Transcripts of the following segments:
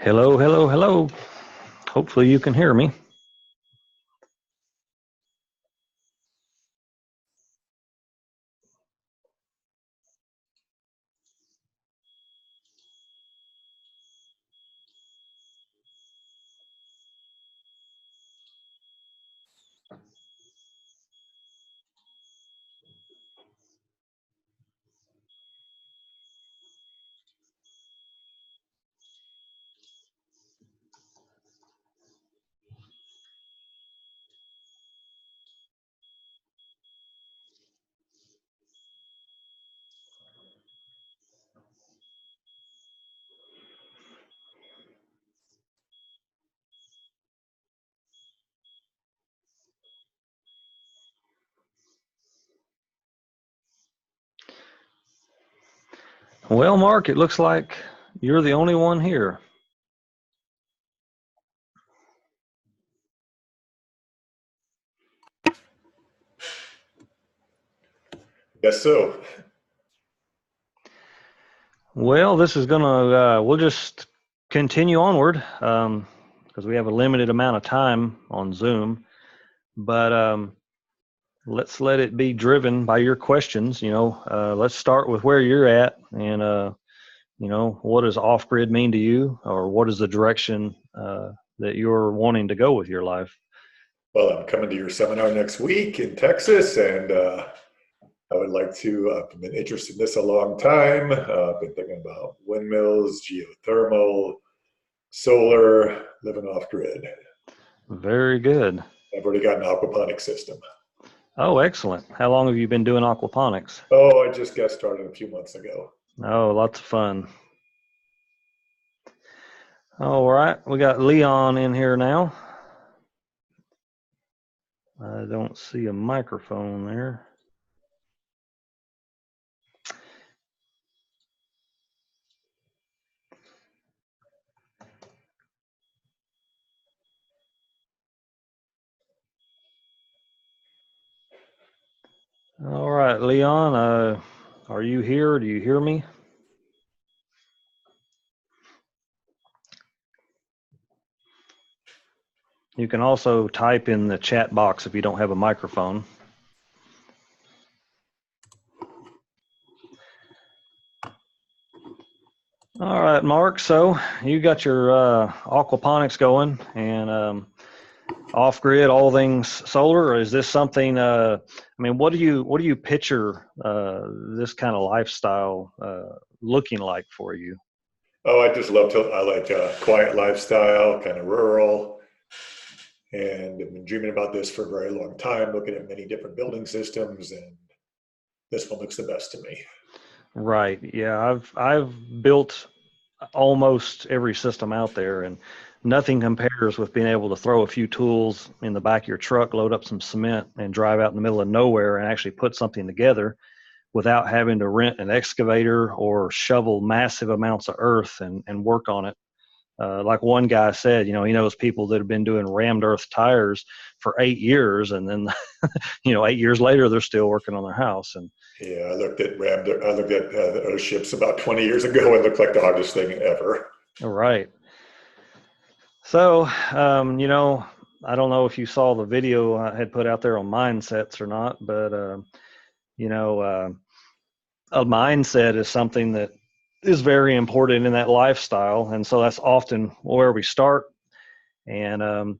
Hello, hello, hello. Hopefully you can hear me. Well, Mark, it looks like you're the only one here. Guess so. Well, this is gonna, we'll just continue onward because we have a limited amount of time on Zoom. But let's let it be driven by your questions. Let's start with where you're at and, what does off-grid mean to you, or what is the direction that you're wanting to go with your life? Well, I'm coming to your seminar next week in Texas, and I would like to. I've been interested in this a long time. I've been thinking about windmills, geothermal, solar, living off grid. Very good. I've already got an aquaponics system. Oh, excellent. How long have you been doing aquaponics? Oh, I just got started a few months ago. Oh, lots of fun. All right, we got Leon in here now. I don't see a microphone there. All right, Leon, are you here? Do you hear me? You can also type in the chat box if you don't have a microphone. All right, Mark, so you got your aquaponics going and off-grid, all things solar, or is this something, what do you picture this kind of lifestyle looking like for you? Oh, I just love to. I like a quiet lifestyle, kind of rural, and I've been dreaming about this for a very long time. Looking at many different building systems, and this one looks the best to me. Right. Yeah, I've built almost every system out there, and nothing compares with being able to throw a few tools in the back of your truck, load up some cement, and drive out in the middle of nowhere and actually put something together without having to rent an excavator or shovel massive amounts of earth and work on it. Like one guy said, he knows people that have been doing rammed earth tires for 8 years, and then 8 years later they're still working on their house. And Yeah, I looked at Ram. I looked at those ships about 20 years ago. It looked like the hardest thing ever. right. So, I don't know if you saw the video I had put out there on mindsets or not, but, you know, uh, a mindset is something that is very important in that lifestyle. And so that's often where we start. And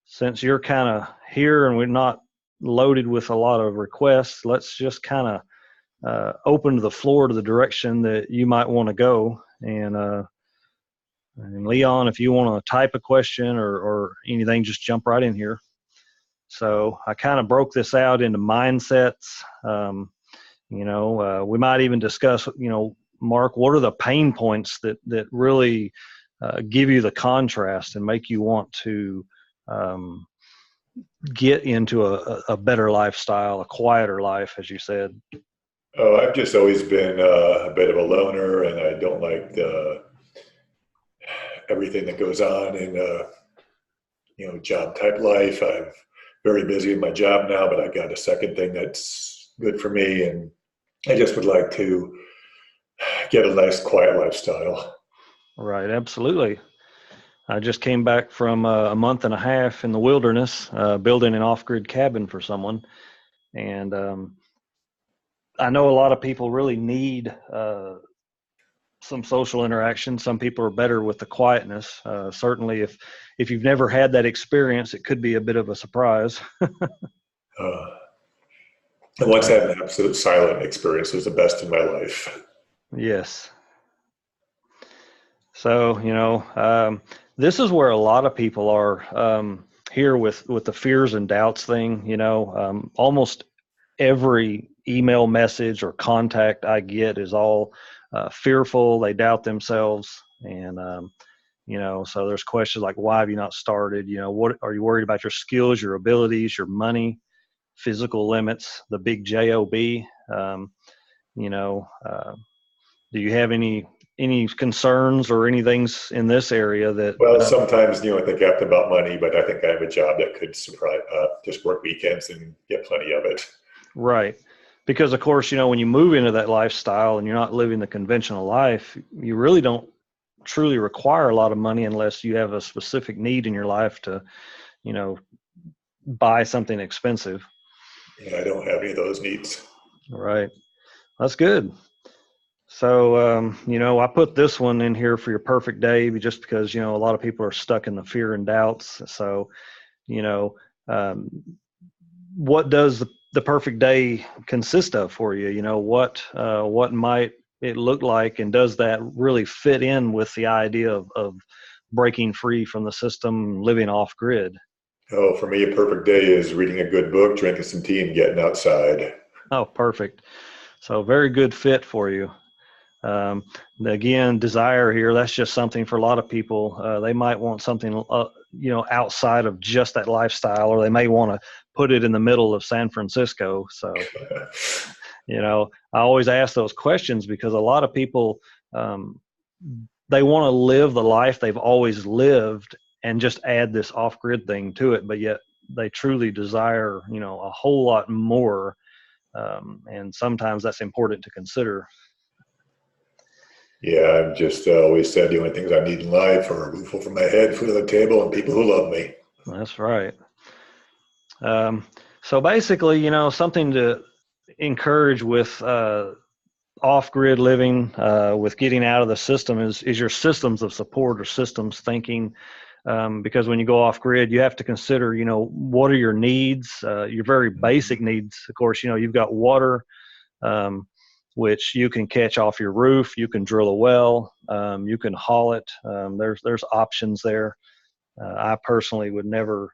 since you're kind of here and we're not loaded with a lot of requests, let's just kind of open the floor to the direction that you might want to go. And Leon, if you want to type a question or anything, just jump right in here. So I kind of broke this out into mindsets. We might even discuss, Mark, what are the pain points that really give you the contrast and make you want to get into a better lifestyle, a quieter life, as you said. Oh, I've just always been a bit of a loner, and I don't like everything that goes on in job type life. I'm very busy in my job now, but I got a second thing that's good for me, and I just would like to get a nice quiet lifestyle. Right, absolutely. I just came back from a month and a half in the wilderness, building an off-grid cabin for someone. And I know a lot of people really need some social interaction. Some people are better with the quietness. Certainly, if you've never had that experience, it could be a bit of a surprise. Uh, I once had an absolute silent experience. It was the best in my life. Yes. So, this is where a lot of people are here with the fears and doubts thing. Almost every email message or contact I get is all fearful. They doubt themselves. And, so there's questions like, why have you not started? What are you worried about? Your skills, your abilities, your money, physical limits, the big job. You know, do you have any concerns or anything in this area that? Well, sometimes, I think after about money, but I think I have a job that could surprise, just work weekends and get plenty of it. Right. Because of course, when you move into that lifestyle and you're not living the conventional life, you really don't truly require a lot of money unless you have a specific need in your life to, buy something expensive. Yeah, I don't have any of those needs. Right. That's good. So, I put this one in here for your perfect day just because, a lot of people are stuck in the fear and doubts. So, you know, um, what does the perfect day consist of for you? What might it look like, and does that really fit in with the idea of breaking free from the system, living off grid? Oh, for me, a perfect day is reading a good book, drinking some tea, and getting outside. Oh, perfect. So very good fit for you. Um, Again, desire here, that's just something for a lot of people. They might want something, outside of just that lifestyle, or they may want to put it in the middle of San Francisco. So, I always ask those questions because a lot of people, um, they want to live the life they've always lived and just add this off-grid thing to it, but yet they truly desire, a whole lot more. And sometimes that's important to consider. Yeah, I've just always said the only things I need in life are a roof over my head, food on the table, and people who love me. That's right. So basically, something to encourage with off-grid living, with getting out of the system is your systems of support or systems thinking. Because when you go off-grid, you have to consider, what are your needs, your very basic needs. Of course, you've got water, um, which you can catch off your roof. You can drill a well. You can haul it. There's options there. I personally would never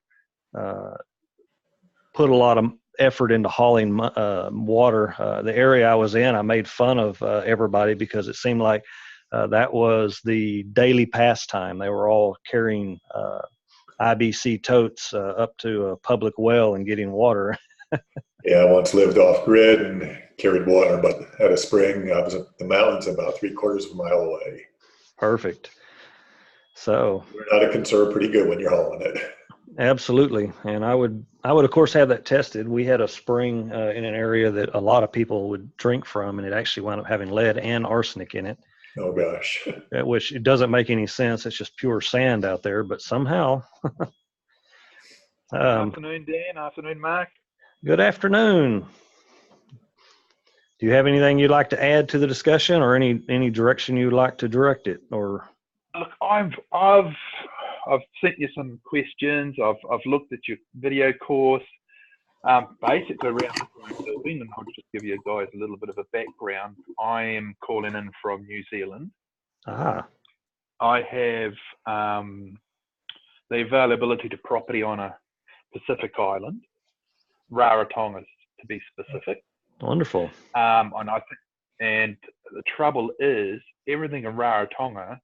put a lot of effort into hauling water. The area I was in, I made fun of everybody because it seemed like that was the daily pastime. They were all carrying IBC totes up to a public well and getting water. Yeah, I once lived off grid and carried water, but at a spring, I was in the mountains about 3/4 of a mile away. Perfect. So You're out of conserve pretty good when you're hauling it. absolutely, and I would of course have that tested. We had a spring in an area that a lot of people would drink from, and it actually wound up having lead and arsenic in it. Oh gosh. Which it doesn't make any sense. It's just pure sand out there, but somehow. Afternoon, Dan. Afternoon, Mark. Good afternoon. Do you have anything you'd like to add to the discussion, or any direction you'd like to direct it? Or Look, I've sent you some questions. I've looked at your video course. Basically around the building, and I'll just give you guys a little bit of a background. I am calling in from New Zealand. I have the availability to property on a Pacific island, Rarotonga to be specific. Wonderful. And the trouble is, everything in Rarotonga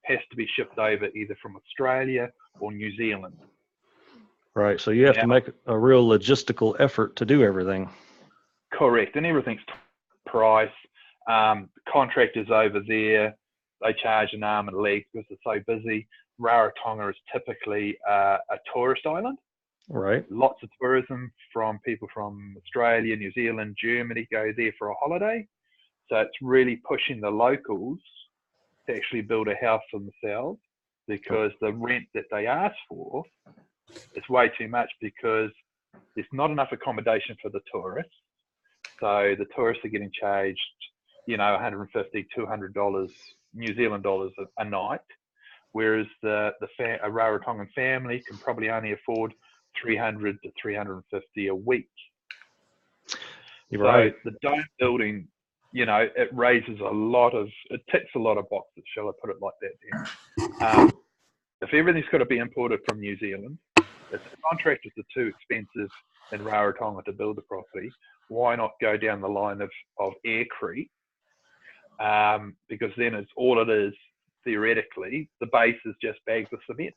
has to be shipped over either from Australia or New Zealand. Right. So you have to make a real logistical effort to do everything. Correct. And everything's price. Contractors over there, they charge an arm and a leg because they're so busy. Rarotonga is typically a tourist island. Right. Lots of tourism from people from Australia, New Zealand, Germany go there for a holiday. So it's really pushing the locals to actually build a house for themselves. because the rent that they ask for is way too much, because there's not enough accommodation for the tourists. So the tourists are getting charged, you know, $150, $200 New Zealand dollars a night, whereas a Rarotongan family can probably only afford $300 to $350 a week. You're right. So the dome building, you know, it ticks a lot of boxes, shall I put it like that, Dan? If everything's got to be imported from New Zealand, if the contractors are too expensive in Rarotonga to build the property, why not go down the line of Aircrete? Because then all it is, theoretically, the base is just bags of cement.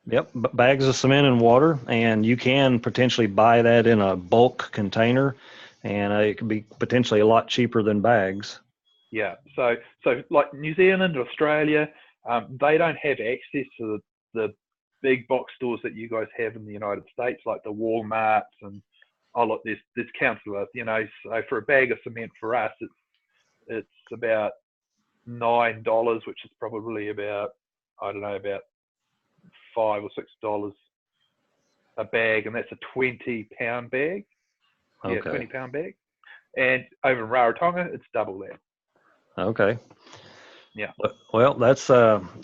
Yep, bags of cement and water, and you can potentially buy that in a bulk container, and it could be potentially a lot cheaper than bags. Yeah, so like New Zealand, Australia, they don't have access to the big box stores that you guys have in the United States, like the Walmarts and look, there's counselors, you know. So for a bag of cement for us, it's about $9, which is probably about, I don't know, about $5 or $6 a bag, and that's a 20-pound bag. Okay. Yeah, 20-pound bag. And over in Rarotonga, it's double that. Okay. Yeah. Well, that's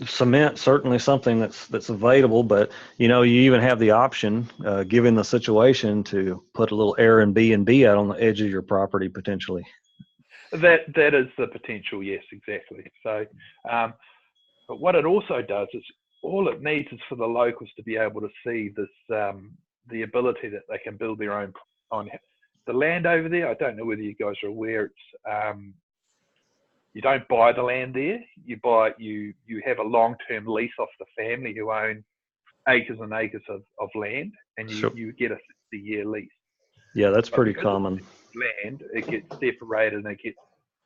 cement, certainly something that's available, but you know, you even have the option, given the situation, to put a little Airbnb out on the edge of your property potentially. That is the potential, yes, exactly. So, but what it also does is, all it needs is for the locals to be able to see this, the ability that they can build their own on the land over there. I don't know whether you guys are aware, it's you don't buy the land there. You have a long-term lease off the family who own acres and acres of land, and you get a 60-year lease. Yeah, that's pretty common. Land, it gets separated and it gets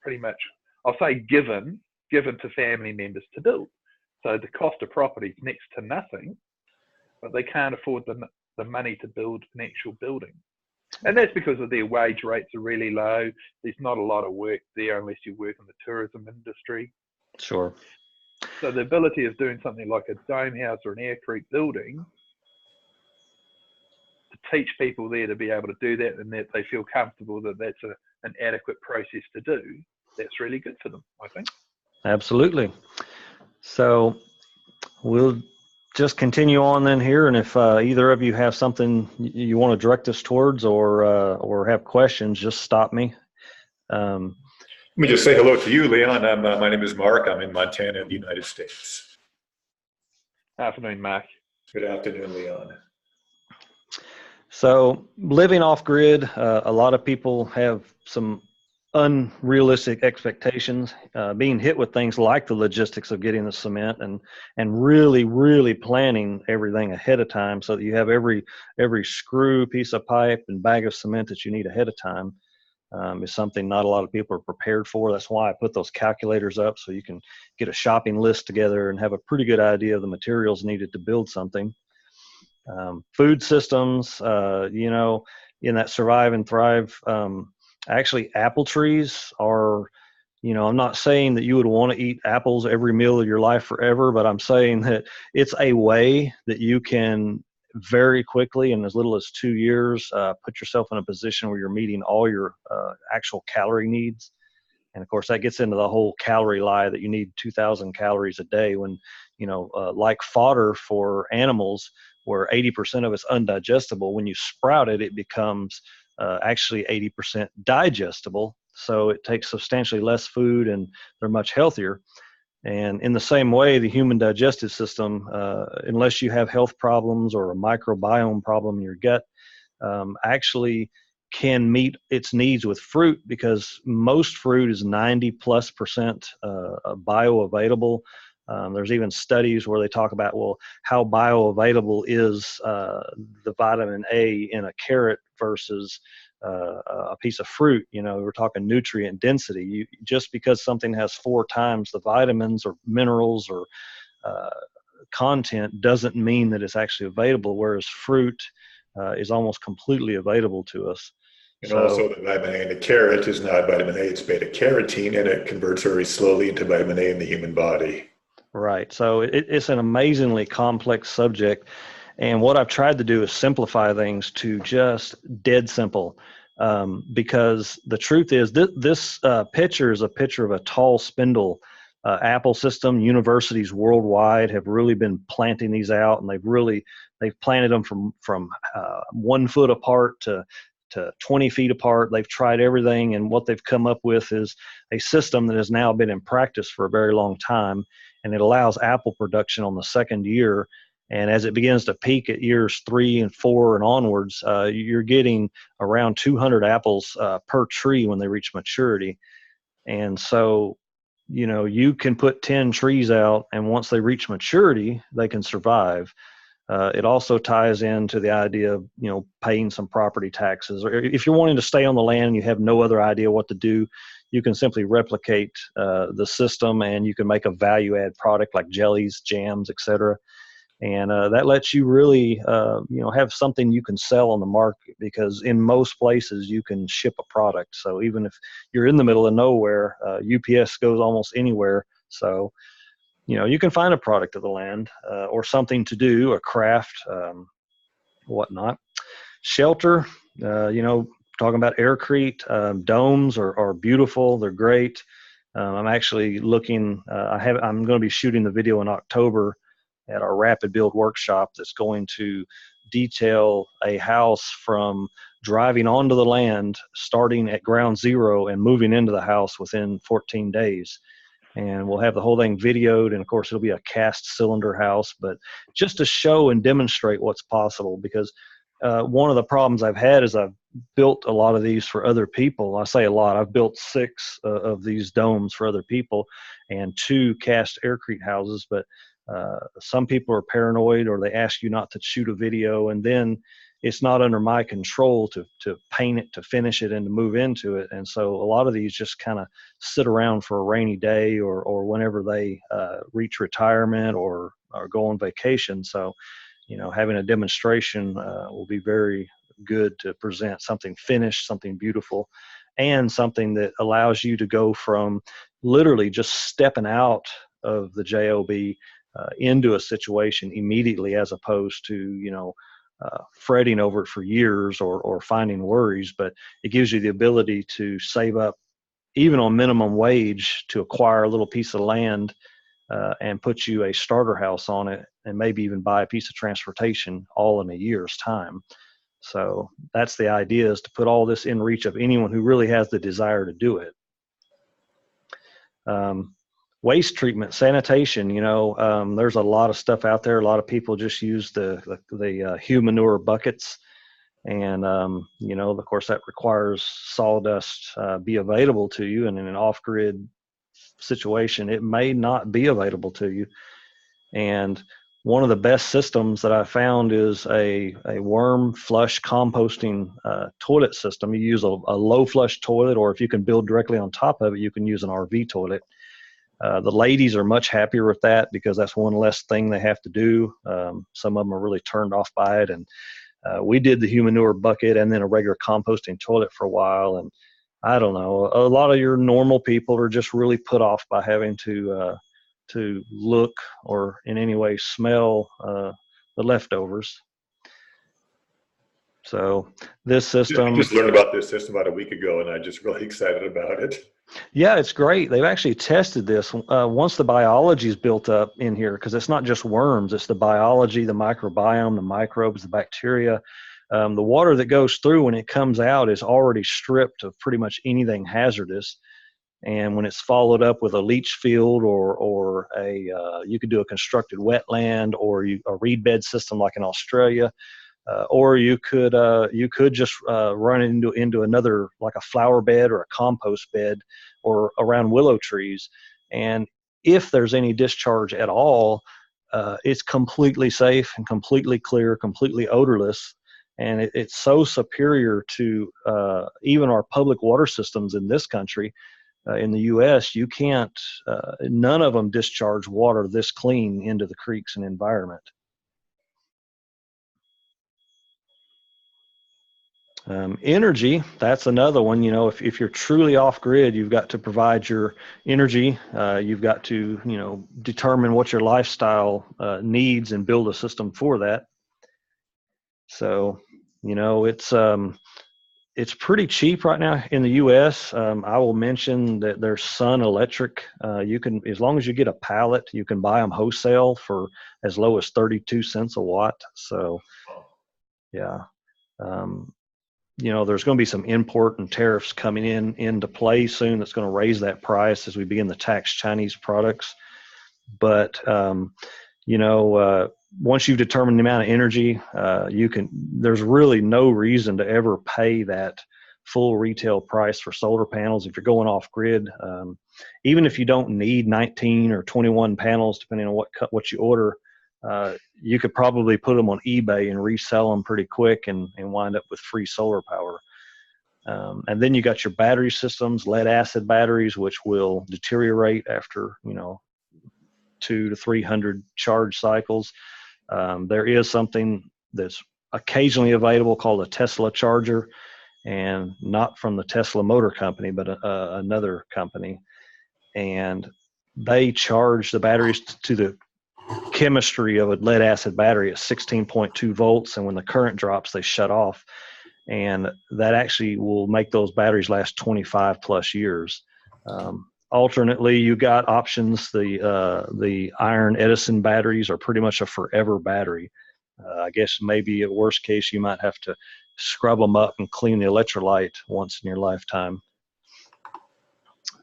pretty much, I'll say, given to family members to build. So the cost of property is next to nothing, but they can't afford the money to build an actual building. And that's because of their wage rates are really low. There's not a lot of work there unless you work in the tourism industry. Sure. So the ability of doing something like a dome house or an Aircrete building, to teach people there to be able to do that, and that they feel comfortable that that's an adequate process to do, that's really good for them, I think. Absolutely. So we'll just continue on then here, and if either of you have something you want to direct us towards, or have questions, just stop me. Let me just say hello to you, Leon. My name is Mark. I'm in Montana, in the United States. Afternoon, Mark. Good afternoon, Leon. So living off grid, a lot of people have some unrealistic expectations, being hit with things like the logistics of getting the cement, and really planning everything ahead of time so that you have every screw, piece of pipe, and bag of cement that you need ahead of time. Is something not a lot of people are prepared for. That's why I put those calculators up, so you can get a shopping list together and have a pretty good idea of the materials needed to build something. Food systems, you know, in that survive and thrive. Actually, apple trees are, you know, I'm not saying that you would want to eat apples every meal of your life forever, but I'm saying that it's a way that you can very quickly, in as little as 2 years, put yourself in a position where you're meeting all your actual calorie needs. And of course, that gets into the whole calorie lie that you need 2,000 calories a day, when, you know, like fodder for animals, where 80% of it's undigestible, when you sprout it, it becomes actually 80% digestible. So it takes substantially less food, and they're much healthier. And in the same way, the human digestive system, unless you have health problems or a microbiome problem in your gut, actually can meet its needs with fruit, because most fruit is 90+% bioavailable. There's even studies where they talk about, well, how bioavailable is the vitamin A in a carrot versus a piece of fruit. You know, we're talking nutrient density. Just because something has 4 times the vitamins or minerals or content doesn't mean that it's actually available, whereas fruit is almost completely available to us. And also the vitamin A in the carrot is not vitamin A, it's beta carotene, and it converts very slowly into vitamin A in the human body. Right. So it's an amazingly complex subject. And what I've tried to do is simplify things to just dead simple. Because the truth is, this picture is a picture of a tall spindle apple system. Universities worldwide have really been planting these out, and they've planted them from 1 foot apart to 20 feet apart. They've tried everything, and what they've come up with is a system that has now been in practice for a very long time, and it allows apple production on the second year. And as it begins to peak at years 3 and 4 and onwards, you're getting around 200 apples per tree when they reach maturity. And so, you can put 10 trees out, and once they reach maturity, they can survive. It also ties into the idea of, paying some property taxes. Or if you're wanting to stay on the land and you have no other idea what to do, you can simply replicate the system, and you can make a value add product like jellies, jams, etc. And that lets you really, have something you can sell on the market, because in most places you can ship a product. So even if you're in the middle of nowhere, UPS goes almost anywhere. So, you can find a product of the land or something to do, a craft, whatnot. Shelter, talking about Aircrete, domes are beautiful. They're great. I'm actually looking, I'm going to be shooting the video in October at our rapid build workshop that's going to detail a house from driving onto the land, starting at ground zero and moving into the house within 14 days. And we'll have the whole thing videoed, and of course it'll be a cast cylinder house, but just to show and demonstrate what's possible. Because one of the problems I've had is I've built a lot of these for other people. I say a lot. I've built 6 of these domes for other people and 2 cast Aircrete houses, but some people are paranoid, or they ask you not to shoot a video, and then it's not under my control to paint it, to finish it, and to move into it. And so a lot of these just kind of sit around for a rainy day, or whenever they reach retirement or go on vacation. So, having a demonstration will be very good to present something finished, something beautiful, and something that allows you to go from literally just stepping out of the job into a situation immediately, as opposed to fretting over it for years, or finding worries. But it gives you the ability to save up, even on minimum wage, to acquire a little piece of land and put you a starter house on it, and maybe even buy a piece of transportation, all in a year's time. So that's the idea, is to put all this in reach of anyone who really has the desire to do it. Waste treatment, sanitation, there's a lot of stuff out there. A lot of people just use the human manure buckets. And, of course, that requires sawdust be available to you. And in an off-grid situation, it may not be available to you. And one of the best systems that I found is a worm flush composting toilet system. You use a low flush toilet, or if you can build directly on top of it, you can use an RV toilet. The ladies are much happier with that, because that's one less thing they have to do. Some of them are really turned off by it. And we did the human manure bucket and then a regular composting toilet for a while. And I don't know, a lot of your normal people are just really put off by having to look or in any way smell the leftovers. So this system, I just learned about this system about a week ago, and I'm just really excited about it. yeah, it's great. They've actually tested this. Once the biology is built up in here, because it's not just worms, it's the biology, the microbiome, the microbes, the bacteria. The water that goes through when it comes out is already stripped of pretty much anything hazardous. And when it's followed up with a leach field, or you could do a constructed wetland, or a reed bed system like in Australia, or you could just run it into another, like a flower bed or a compost bed, or around willow trees. And if there's any discharge at all, it's completely safe and completely clear, completely odorless. And it's so superior to even our public water systems in this country. In the U.S., you can't, none of them discharge water this clean into the creeks and environment. Energy, that's another one. You know, if you're truly off grid, you've got to provide your energy. You've got to, you know, determine what your lifestyle needs and build a system for that. So, you know, it's pretty cheap right now in the U.S. I will mention that there's Sun Electric. You can, as long as you get a pallet, you can buy them wholesale for as low as 32 cents a watt. So, yeah. Um, you know, there's going to be some import and tariffs coming into play soon that's going to raise that price as we begin to tax Chinese products. But you know, once you've determined the amount of energy, there's really no reason to ever pay that full retail price for solar panels if you're going off grid. Even if you don't need 19 or 21 panels, depending on what you order, you could probably put them on eBay and resell them pretty quick and wind up with free solar power. And then you got your battery systems, lead acid batteries, which will deteriorate after, you know, 200 to 300 charge cycles. There is something that's occasionally available called a Tesla charger, and not from the Tesla Motor Company, but another company. And they charge the batteries to the chemistry of a lead acid battery at 16.2 volts. And when the current drops, they shut off. And that actually will make those batteries last 25 plus years. Alternately, you got options. The iron Edison batteries are pretty much a forever battery. I guess maybe at worst case, you might have to scrub them up and clean the electrolyte once in your lifetime.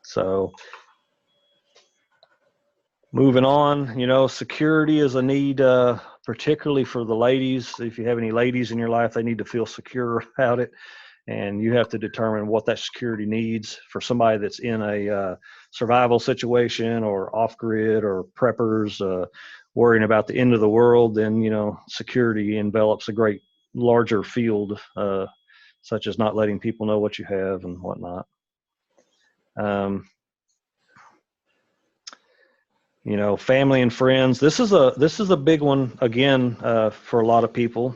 So moving on, you know, security is a need, particularly for the ladies. If you have any ladies in your life, they need to feel secure about it. And you have to determine what that security needs. For somebody that's in a survival situation or off grid or preppers, worrying about the end of the world, then, you know, security envelops a great larger field, such as not letting people know what you have and whatnot. You know, family and friends. This is a big one again, for a lot of people.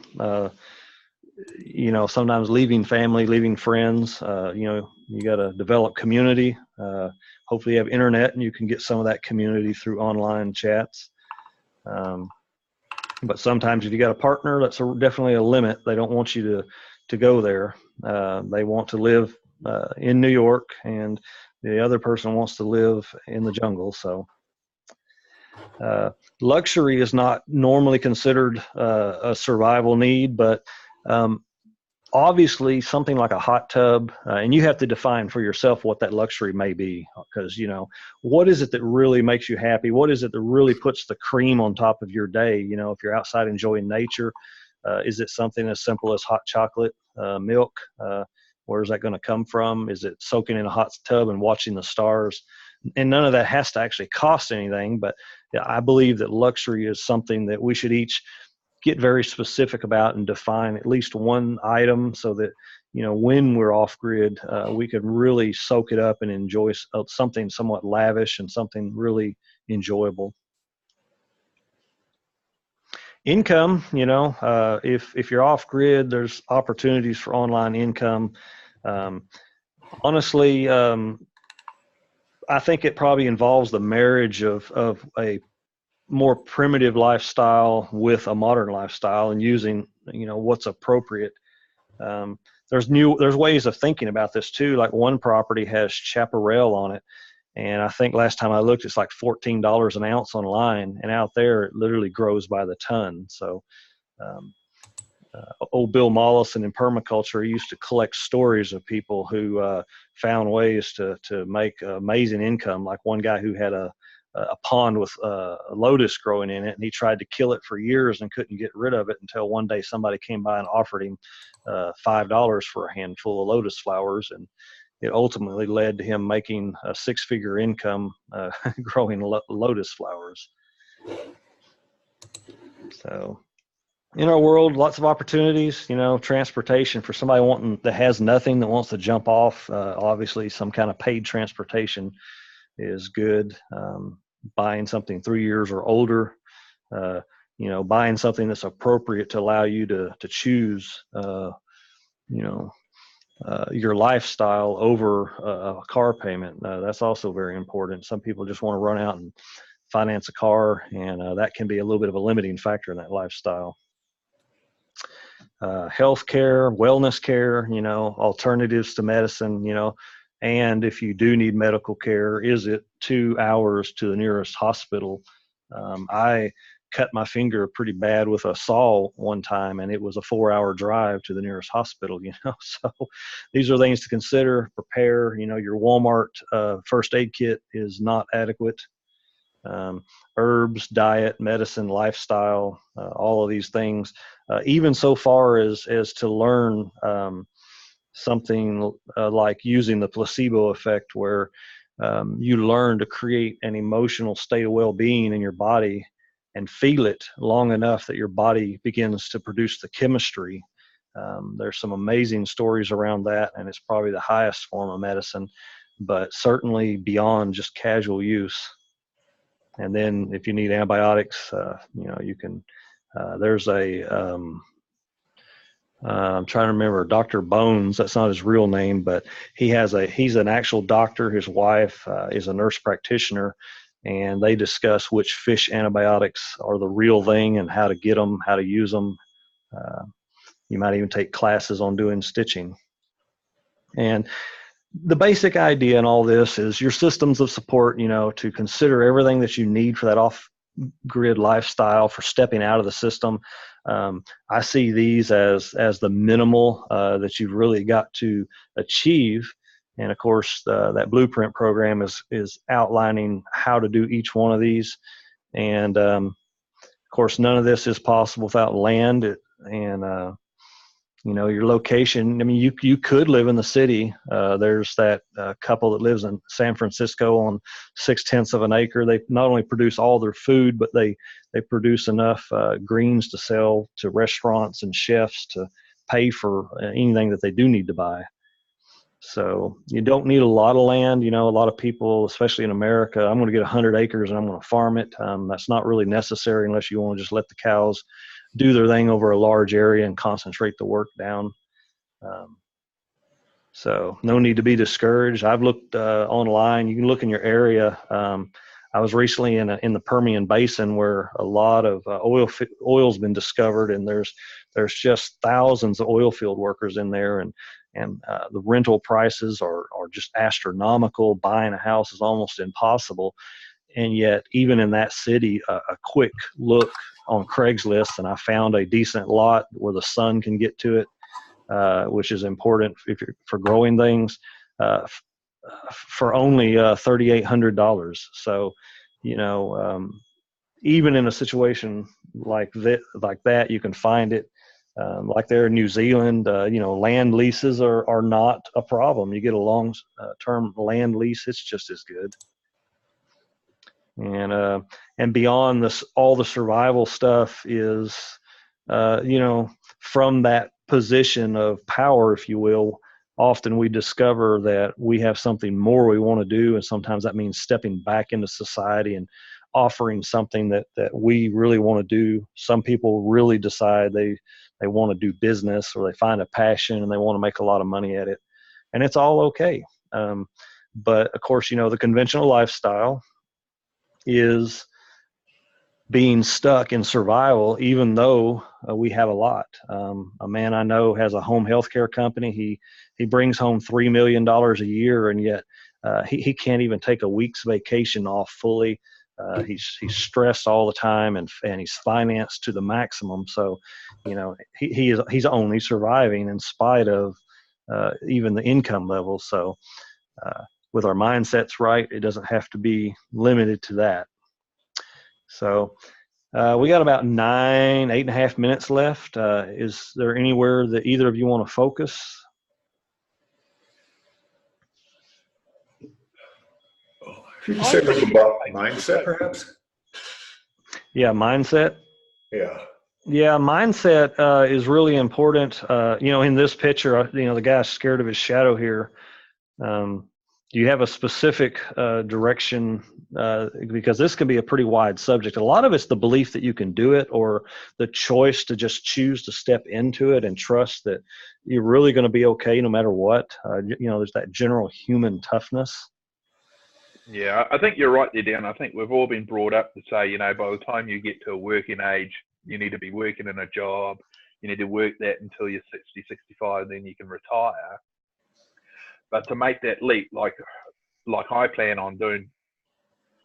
You know, sometimes leaving family, leaving friends. You know, you got to develop community. Hopefully, you have internet and you can get some of that community through online chats. But sometimes, if you got a partner, that's definitely a limit. They don't want you to go there. They want to live in New York, and the other person wants to live in the jungle. So. Luxury is not normally considered a survival need, but obviously something like a hot tub, and you have to define for yourself what that luxury may be, because, you know, what is it that really makes you happy? What is it that really puts the cream on top of your day? You know, if you're outside enjoying nature, is it something as simple as hot chocolate, milk? Where is that going to come from? Is it soaking in a hot tub and watching the stars? And none of that has to actually cost anything, but I believe that luxury is something that we should each get very specific about and define at least one item, so that, you know, when we're off grid, we can really soak it up and enjoy something somewhat lavish and something really enjoyable. Income, you know, if you're off grid, there's opportunities for online income. Honestly, I think it probably involves the marriage of a more primitive lifestyle with a modern lifestyle, and using, you know, what's appropriate. There's ways of thinking about this too. Like one property has chaparral on it, and I think last time I looked, it's like $14 an ounce online, and out there it literally grows by the ton. So old Bill Mollison in permaculture used to collect stories of people who found ways to make amazing income. Like one guy who had a pond with a lotus growing in it, and he tried to kill it for years and couldn't get rid of it until one day somebody came by and offered him $5 for a handful of lotus flowers, and it ultimately led to him making a 6-figure income growing lotus flowers. So in our world, lots of opportunities. You know, transportation for somebody that has nothing, that wants to jump off. Obviously, some kind of paid transportation is good. Buying something 3 years or older, you know, buying something that's appropriate to allow you to choose your lifestyle over a car payment. That's also very important. Some people just want to run out and finance a car, and that can be a little bit of a limiting factor in that lifestyle. Health care, wellness care, alternatives to medicine, and if you do need medical care, is it 2 hours to the nearest hospital? I cut my finger pretty bad with a saw one time, and it was a 4-hour drive to the nearest hospital, so these are things to consider. Prepare, your Walmart first aid kit is not adequate. Herbs, diet, medicine, lifestyle, all of these things, even so far as to learn something like using the placebo effect, where you learn to create an emotional state of well-being in your body and feel it long enough that your body begins to produce the chemistry. There's some amazing stories around that, and it's probably the highest form of medicine, but certainly beyond just casual use. And then if you need antibiotics, you can, there's I'm trying to remember, Dr. Bones, that's not his real name, but he's an actual doctor. His wife is a nurse practitioner, and they discuss which fish antibiotics are the real thing and how to get them, how to use them. You might even take classes on doing stitching. And the basic idea in all this is your systems of support, to consider everything that you need for that off-grid lifestyle, for stepping out of the system. I see these as the minimal that you've really got to achieve. And of course, that blueprint program is outlining how to do each one of these. And of course, none of this is possible without land and your location. I mean, you could live in the city. There's that couple that lives in San Francisco on 0.6 of an acre. They not only produce all their food, but they produce enough greens to sell to restaurants and chefs to pay for anything that they do need to buy. So you don't need a lot of land. A lot of people, especially in America, I'm going to get 100 acres and I'm going to farm it. That's not really necessary unless you want to just let the cows do their thing over a large area and concentrate the work down. So no need to be discouraged. I've looked online. You can look in your area. I was recently in the Permian Basin, where a lot of oil's been discovered, and there's just thousands of oil field workers in there, and the rental prices are just astronomical. Buying a house is almost impossible. And yet, even in that city, a quick look on Craigslist, and I found a decent lot where the sun can get to it, which is important for growing things, for only $3,800. So, even in a situation like that, you can find it. Like there in New Zealand, land leases are not a problem. You get a long-term land lease; it's just as good. And beyond this, all the survival stuff is, from that position of power, if you will, often we discover that we have something more we want to do, and sometimes that means stepping back into society and offering something that we really want to do. Some people really decide they want to do business, or they find a passion and they want to make a lot of money at it, and it's all okay. But of course, the conventional lifestyle is being stuck in survival, even though we have a lot. A man I know has a home health care company. He brings home $3 million a year, and yet he can't even take a week's vacation off fully. He's stressed all the time, and he's financed to the maximum. So, he's only surviving in spite of even the income level. So, with our mindsets right, it doesn't have to be limited to that. So we got about 8.5 minutes left. Is there anywhere that either of you want to focus? You say something about mindset, perhaps? Yeah, mindset. Yeah, mindset is really important. In this picture, the guy's scared of his shadow here. Do you have a specific direction? Because this can be a pretty wide subject. A lot of it's the belief that you can do it, or the choice to just choose to step into it and trust that you're really going to be okay no matter what. There's that general human toughness. Yeah, I think you're right there, Dan. I think we've all been brought up to say, by the time you get to a working age, you need to be working in a job. You need to work that until you're 60, 65, then you can retire. But to make that leap, like I plan on doing,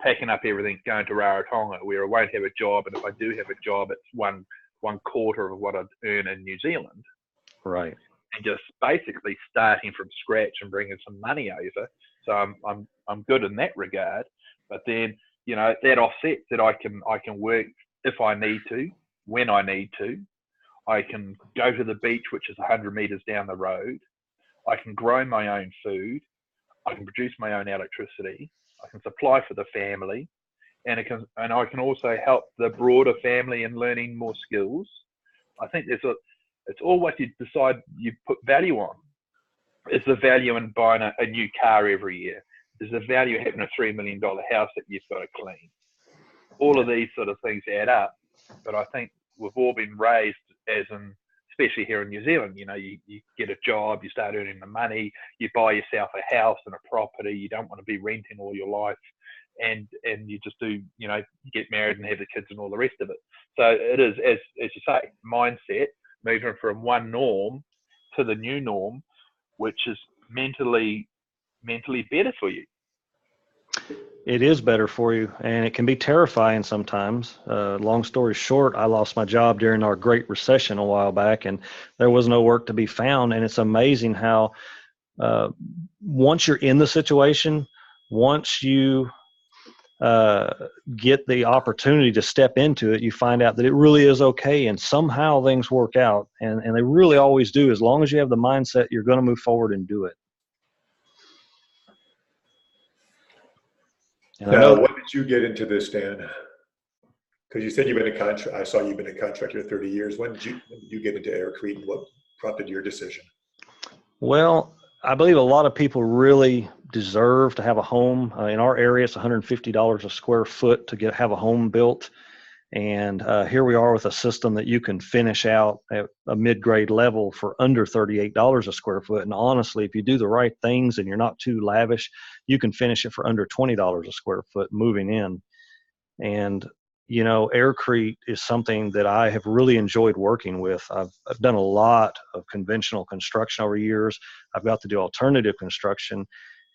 packing up everything, going to Rarotonga, where I won't have a job, and if I do have a job, it's one quarter of what I'd earn in New Zealand. Right. And just basically starting from scratch and bringing some money over. So I'm good in that regard. But then that offsets that I can work if I need to, when I need to. I can go to the beach, which is 100 meters down the road. I can grow my own food. I can produce my own electricity. I can supply for the family, and I can also help the broader family in learning more skills. I think it's all what you decide you put value on. Is the value in buying a new car every year? Is the value having a $3 million house that you've got to clean? All of these sort of things add up. But I think we've all been raised especially here in New Zealand, you get a job, you start earning the money, you buy yourself a house and a property, you don't want to be renting all your life, and you just do, you get married and have the kids and all the rest of it. So it is, as you say, mindset, moving from one norm to the new norm, which is mentally better for you. It is better for you, and it can be terrifying sometimes. Long story short, I lost my job during our Great Recession a while back, and there was no work to be found. And it's amazing how once you're in the situation, once you get the opportunity to step into it, you find out that it really is okay, and somehow things work out, and they really always do. As long as you have the mindset, you're going to move forward and do it. And Now, when did you get into this, Dan? Because you said you've been a contract. I saw you've been a contractor 30 years. When did you get into Aircrete, and what prompted your decision? Well, I believe a lot of people really deserve to have a home. In our area, it's $150 a square foot to have a home built. And here we are with a system that you can finish out at a mid-grade level for under $38 a square foot. And honestly, if you do the right things and you're not too lavish, you can finish it for under $20 a square foot moving in. And, Aircrete is something that I have really enjoyed working with. I've done a lot of conventional construction over years. I've got to do alternative construction.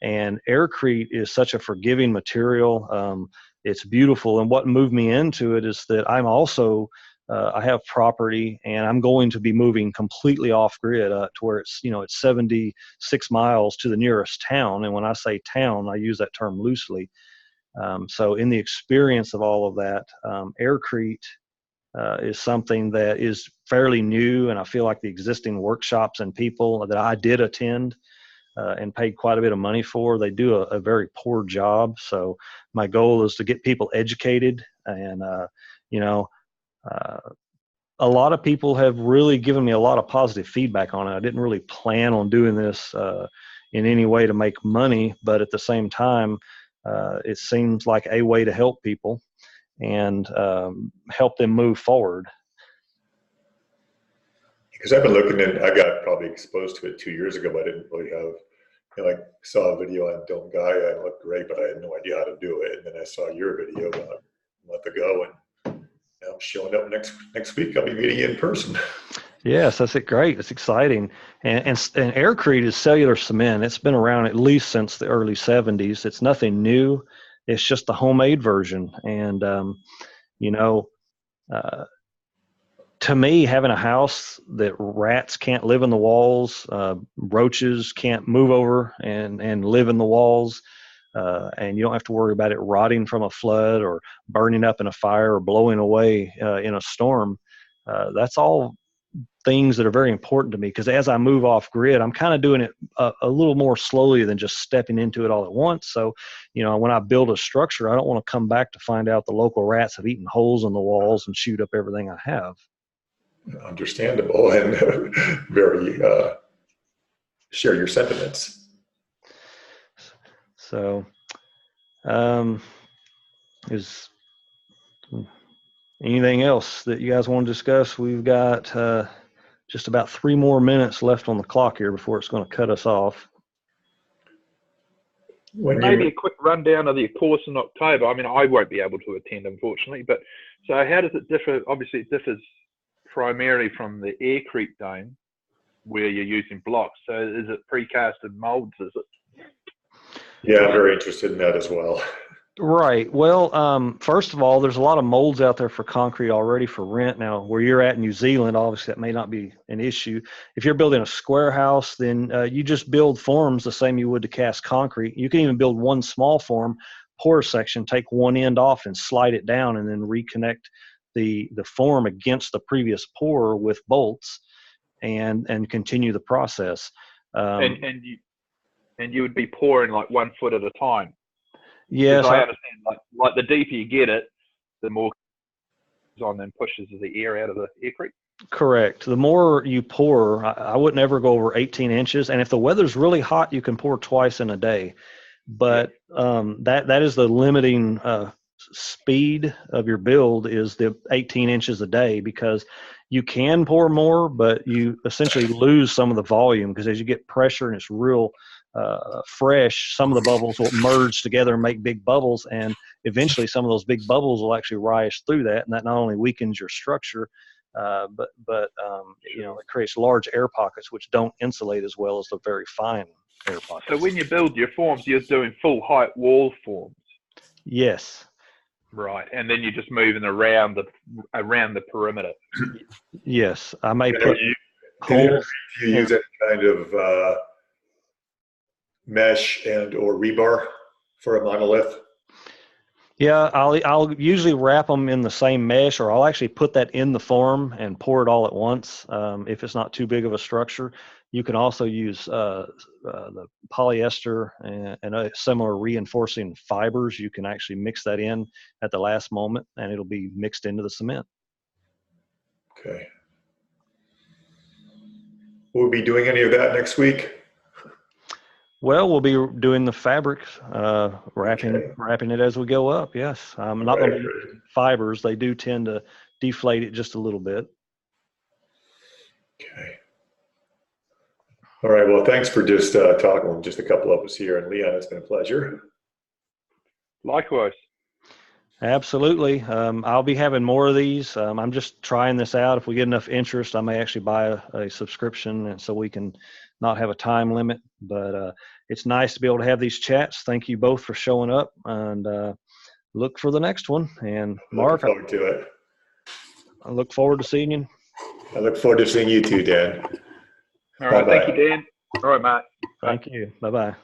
And Aircrete is such a forgiving material. It's beautiful. And what moved me into it is that I'm also, I have property, and I'm going to be moving completely off grid to where it's 76 miles to the nearest town. And when I say town, I use that term loosely. So in the experience of all of that, Aircrete is something that is fairly new. And I feel like the existing workshops and people that I did attend and paid quite a bit of money for, they do a very poor job. So my goal is to get people educated, and a lot of people have really given me a lot of positive feedback on it. I didn't really plan on doing this in any way to make money, but at the same time, it seems like a way to help people and help them move forward. Because I've been looking at, I got probably exposed to it 2 years ago, but I didn't really have, I saw a video on Don't Gaia, and it looked great, but I had no idea how to do it. And then I saw your video a month ago, and I'm showing up next week. I'll be meeting you in person. Yes, that's great. It's exciting. And Aircrete is cellular cement. It's been around at least since the early 70s. It's nothing new. It's just the homemade version. And, to me, having a house that rats can't live in the walls, roaches can't move over and live in the walls, and you don't have to worry about it rotting from a flood or burning up in a fire or blowing away in a storm, that's all things that are very important to me, because as I move off grid, I'm kind of doing it a little more slowly than just stepping into it all at once. So, when I build a structure, I don't want to come back to find out the local rats have eaten holes in the walls and chewed up everything I have. Understandable, and very share your sentiments. So, is anything else that you guys want to discuss? We've got just about 3 more minutes left on the clock here before it's going to cut us off. Maybe a quick rundown of the course in October. I mean, I won't be able to attend, unfortunately, but so how does it differ? Obviously, it differs primarily from the Aircrete dome where you're using blocks. So is it precasted molds, is it? Yeah, I'm very interested in that as well. Right. Well, first of all, there's a lot of molds out there for concrete already for rent. Now, where you're at in New Zealand, obviously that may not be an issue. If you're building a square house, then you just build forms the same you would to cast concrete. You can even build one small form, pour section, take one end off and slide it down, and then reconnect the form against the previous pour with bolts, and continue the process. And you would be pouring like 1 foot at a time. Yes, I understand. Like the deeper you get it, the more on then pushes the air out of the Aircrete. Correct. The more you pour, I wouldn't ever go over 18 inches. And if the weather's really hot, you can pour twice in a day. But that is the limiting speed of your build, is the 18 inches a day, because you can pour more, but you essentially lose some of the volume, because as you get pressure and it's real fresh, some of the bubbles will merge together and make big bubbles, and eventually some of those big bubbles will actually rise through that, and that not only weakens your structure, but it creates large air pockets which don't insulate as well as the very fine air pockets. So when you build your forms, you're doing full height wall forms. Yes. Right, and then you're just moving around the perimeter. Yes, I may put holes. Do you use any kind of mesh and or rebar for a monolith? Yeah, I'll usually wrap them in the same mesh, or I'll actually put that in the form and pour it all at once. If it's not too big of a structure, you can also use the polyester and similar reinforcing fibers. You can actually mix that in at the last moment, and it'll be mixed into the cement. Okay. Will we be doing any of that next week? Well, we'll be doing the fabrics, wrapping it as we go up. Yes, I'm not going to be using fibers. They do tend to deflate it just a little bit. Okay. All right. Well, thanks for just talking with just a couple of us here. And Leon, it's been a pleasure. Likewise. Absolutely. I'll be having more of these. I'm just trying this out. If we get enough interest, I may actually buy a subscription, and so we can not have a time limit. But it's nice to be able to have these chats. Thank you both for showing up, and look for the next one. And Mark, looking forward to it. I look forward to seeing you. I look forward to seeing you too, Dan. All right. Bye-bye. Thank you, Dan. All right, Mark. Thank you. Bye-bye.